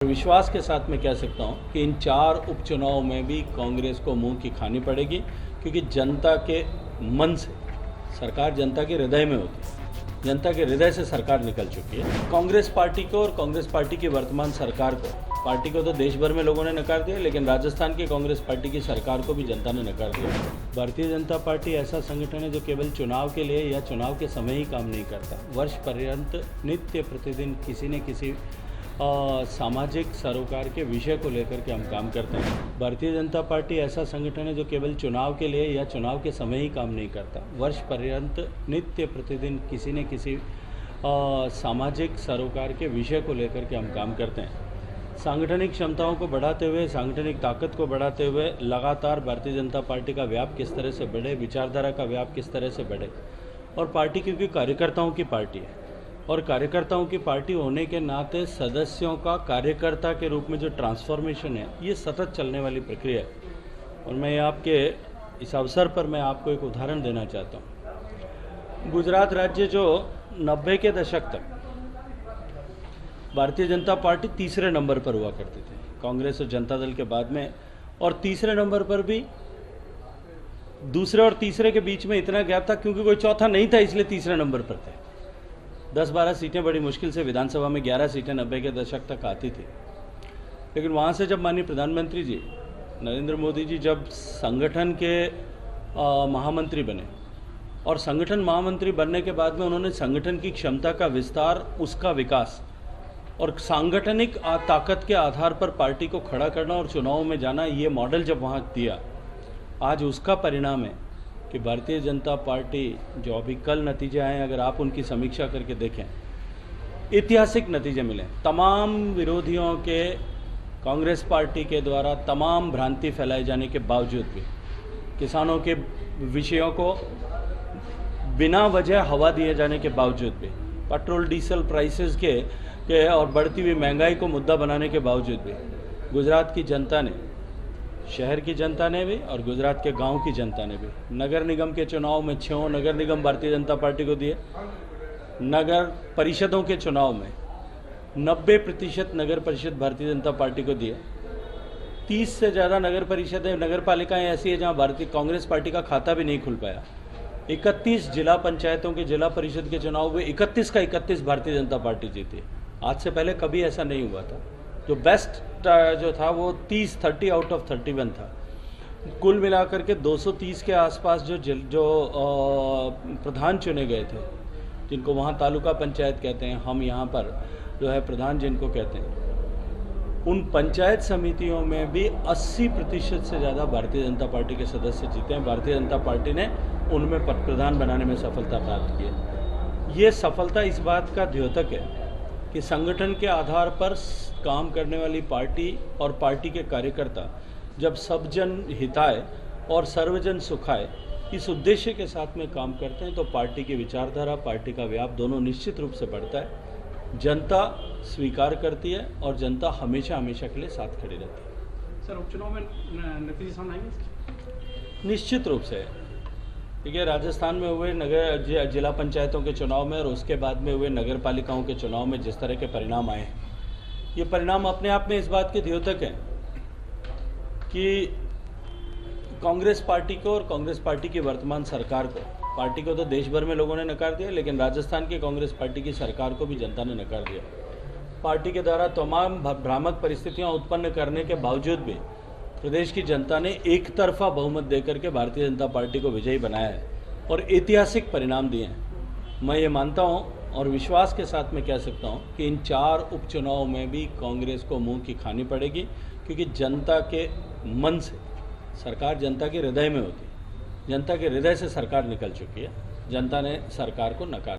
विश्वास के साथ मैं कह सकता हूं कि इन 4 उपचुनाव में भी कांग्रेस को मुंह की खानी पड़ेगी, क्योंकि जनता के मन से सरकार जनता के हृदय में होती है। जनता के हृदय से सरकार निकल चुकी है। कांग्रेस पार्टी को और कांग्रेस पार्टी की वर्तमान सरकार को, पार्टी को तो देश भर में लोगों ने नकार दिया, लेकिन राजस्थान की कांग्रेस पार्टी की सरकार को भी जनता ने नकार दिया। भारतीय जनता पार्टी ऐसा संगठन है जो केवल चुनाव के लिए या चुनाव के समय ही काम नहीं करता, वर्ष पर्यंत नित्य प्रतिदिन किसी न किसी सामाजिक सरोकार के विषय को लेकर के हम काम करते हैं। भारतीय जनता पार्टी ऐसा संगठन है जो केवल चुनाव के लिए या चुनाव के समय ही काम नहीं करता, वर्ष पर्यंत नित्य प्रतिदिन किसी न किसी सामाजिक सरोकार के विषय को लेकर के हम काम करते हैं। सांगठनिक क्षमताओं को बढ़ाते हुए, सांगठनिक ताकत को बढ़ाते हुए लगातार भारतीय जनता पार्टी का व्याप किस तरह से बढ़े, विचारधारा का व्याप किस तरह से बढ़े, और पार्टी क्योंकि कार्यकर्ताओं की पार्टी है और कार्यकर्ताओं की पार्टी होने के नाते सदस्यों का कार्यकर्ता के रूप में जो ट्रांसफॉर्मेशन है, ये सतत चलने वाली प्रक्रिया है। और मैं आपके इस अवसर पर मैं आपको एक उदाहरण देना चाहता हूँ। गुजरात राज्य जो 90 के दशक तक भारतीय जनता पार्टी तीसरे नंबर पर हुआ करती थी, कांग्रेस और जनता दल के बाद में, और तीसरे नंबर पर भी दूसरे और तीसरे के बीच में इतना गैप था क्योंकि कोई चौथा नहीं था, इसलिए तीसरे नंबर पर थे। 10-12 सीटें बड़ी मुश्किल से, विधानसभा में 11 सीटें 90 के दशक तक आती थी। लेकिन वहाँ से जब माननीय प्रधानमंत्री जी नरेंद्र मोदी जी जब संगठन के महामंत्री बने, और संगठन महामंत्री बनने के बाद में उन्होंने संगठन की क्षमता का विस्तार, उसका विकास और सांगठनिक ताकत के आधार पर पार्टी को खड़ा करना और चुनाव में जाना, ये मॉडल जब वहाँ दिया, आज उसका परिणाम है कि भारतीय जनता पार्टी जो अभी कल नतीजे आए, अगर आप उनकी समीक्षा करके देखें, ऐतिहासिक नतीजे मिले। तमाम विरोधियों के, कांग्रेस पार्टी के द्वारा तमाम भ्रांति फैलाए जाने के बावजूद भी, किसानों के विषयों को बिना वजह हवा दिए जाने के बावजूद भी, पेट्रोल डीजल प्राइसेस के और बढ़ती हुई महंगाई को मुद्दा बनाने के बावजूद भी, गुजरात की जनता ने, शहर की जनता ने भी और गुजरात के गांव की जनता ने भी, नगर निगम के चुनाव में 6 नगर निगम भारतीय जनता पार्टी को दिए। नगर परिषदों के चुनाव में 90% नगर परिषद भारतीय जनता पार्टी को दिए। 30 से ज़्यादा नगर परिषदें, नगर पालिकाएँ ऐसी है जहां भारतीय कांग्रेस पार्टी का खाता भी नहीं खुल पाया। 31 जिला पंचायतों के जिला परिषद के चुनाव में 31 का 31 भारतीय जनता पार्टी जीती। आज से पहले कभी ऐसा नहीं हुआ था। जो बेस्ट जो था वो 30 आउट ऑफ 31 था। कुल मिलाकर के 230 के आसपास जो प्रधान चुने गए थे, जिनको वहाँ तालुका पंचायत कहते हैं, हम यहाँ पर जो है प्रधान जिनको कहते हैं, उन पंचायत समितियों में भी 80% से ज़्यादा भारतीय जनता पार्टी के सदस्य जीते हैं। भारतीय जनता पार्टी ने उनमें प्रधान बनाने में सफलता प्राप्त की है। ये सफलता इस बात का द्योतक है कि संगठन के आधार पर काम करने वाली पार्टी और पार्टी के कार्यकर्ता जब सब जन हिताय और सर्वजन सुखाय, इस उद्देश्य के साथ में काम करते हैं, तो पार्टी की विचारधारा, पार्टी का व्याप दोनों निश्चित रूप से बढ़ता है। जनता स्वीकार करती है और जनता हमेशा हमेशा के लिए साथ खड़ी रहती है। सर, उपचुनाव में नतीजे सामने आएंगे? निश्चित रूप से। देखिए, राजस्थान में हुए नगर जिला पंचायतों के चुनाव में और उसके बाद में हुए नगर पालिकाओं के चुनाव में जिस तरह के परिणाम आए, ये परिणाम अपने आप में इस बात के द्योतक हैं कि कांग्रेस पार्टी को और कांग्रेस पार्टी की वर्तमान सरकार को, पार्टी को तो देश भर में लोगों ने नकार दिया, लेकिन राजस्थान की कांग्रेस पार्टी की सरकार को भी जनता ने नकार दिया। पार्टी के द्वारा तमाम भ्रामक परिस्थितियां उत्पन्न करने के बावजूद भी प्रदेश की जनता ने एक तरफा बहुमत देकर के भारतीय जनता पार्टी को विजयी बनाया है और ऐतिहासिक परिणाम दिए हैं। मैं ये मानता हूँ और विश्वास के साथ मैं कह सकता हूँ कि इन 4 उपचुनाव में भी कांग्रेस को मुंह की खानी पड़ेगी, क्योंकि जनता के मन से सरकार जनता के हृदय में होती है। जनता के हृदय से सरकार निकल चुकी है। जनता ने सरकार को नकार